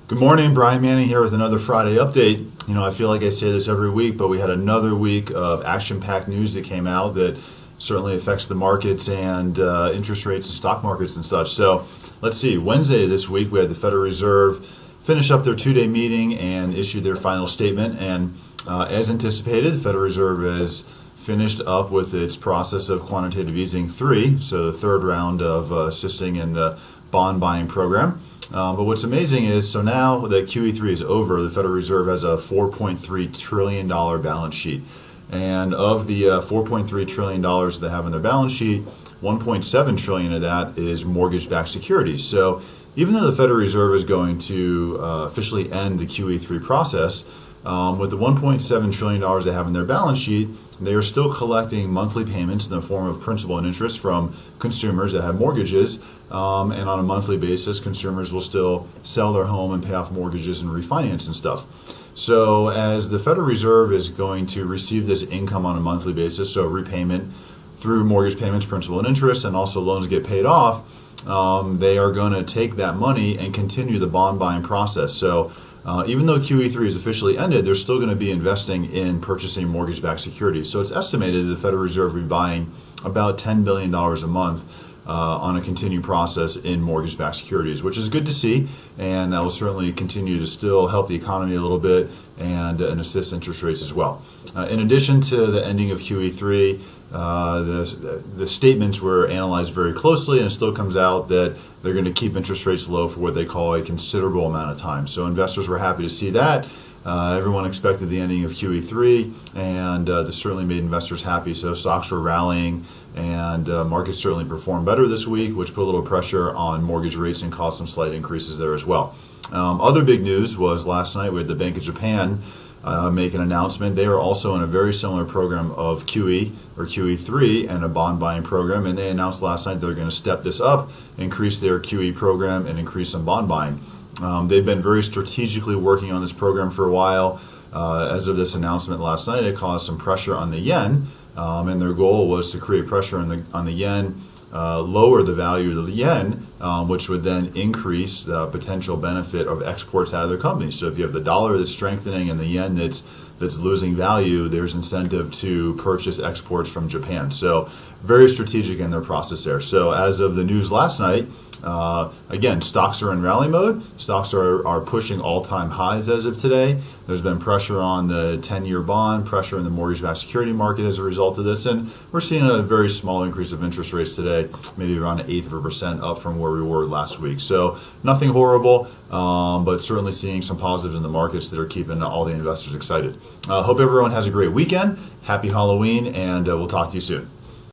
Good morning, Brian Manning here with another Friday update. I feel like I say this every week, but we had another week of action-packed news that came out that certainly affects the markets and interest rates and stock markets and such. So let's see. Wednesday this week, we had the Federal Reserve finish up their two-day meeting and issue their final statement. And as anticipated, the Federal Reserve has finished up with its process of quantitative easing 3, so the third round of assisting in the bond buying program. But what's amazing is, so now that QE3 is over, the Federal Reserve has a $4.3 trillion balance sheet. And of the $4.3 trillion they have on their balance sheet, $1.7 trillion of that is mortgage-backed securities. So even though the Federal Reserve is going to officially end the QE3 process, with the $1.7 trillion they have in their balance sheet, they are still collecting monthly payments in the form of principal and interest from consumers that have mortgages. And on a monthly basis, consumers will still sell their home and pay off mortgages and refinance and stuff. So as the Federal Reserve is going to receive this income on a monthly basis, so repayment through mortgage payments, principal and interest, and also loans get paid off, they are going to take that money and continue the bond buying process. So even though QE3 is officially ended, they're still going to be investing in purchasing mortgage-backed securities. So it's estimated that the Federal Reserve will be buying about $10 billion a month on a continued process in mortgage-backed securities, which is good to see, and that will certainly continue to still help the economy a little bit and assist interest rates as well. In addition to the ending of QE3, the statements were analyzed very closely, and it still comes out that they're going to keep interest rates low for what they call a considerable amount of time. So investors were happy to see that. Everyone expected the ending of QE3, and this certainly made investors happy. So stocks were rallying, and markets certainly performed better this week, which put a little pressure on mortgage rates and caused some slight increases there as well. Other big news was last night we had the Bank of Japan make an announcement. They are also in a very similar program of QE or QE3 and a bond buying program, and they announced last night they're going to step this up, increase their QE program, and increase some bond buying. They've been very strategically working on this program for a while. As of this announcement last night, it caused some pressure on the yen, and their goal was to create pressure on the yen, lower the value of the yen, which would then increase the potential benefit of exports out of their companies. So if you have the dollar that's strengthening and the yen that's losing value, there's incentive to purchase exports from Japan. So very strategic in their process there. So as of the news last night, again, stocks are in rally mode. Stocks are pushing all-time highs as of today. There's been pressure on the 10-year bond, pressure in the mortgage-backed security market as a result of this, and we're seeing a very small increase of interest rates today, maybe around 1/8% up from where we were last week. So nothing horrible, but certainly seeing some positives in the markets that are keeping all the investors excited. Hope everyone has a great weekend. Happy Halloween, and we'll talk to you soon.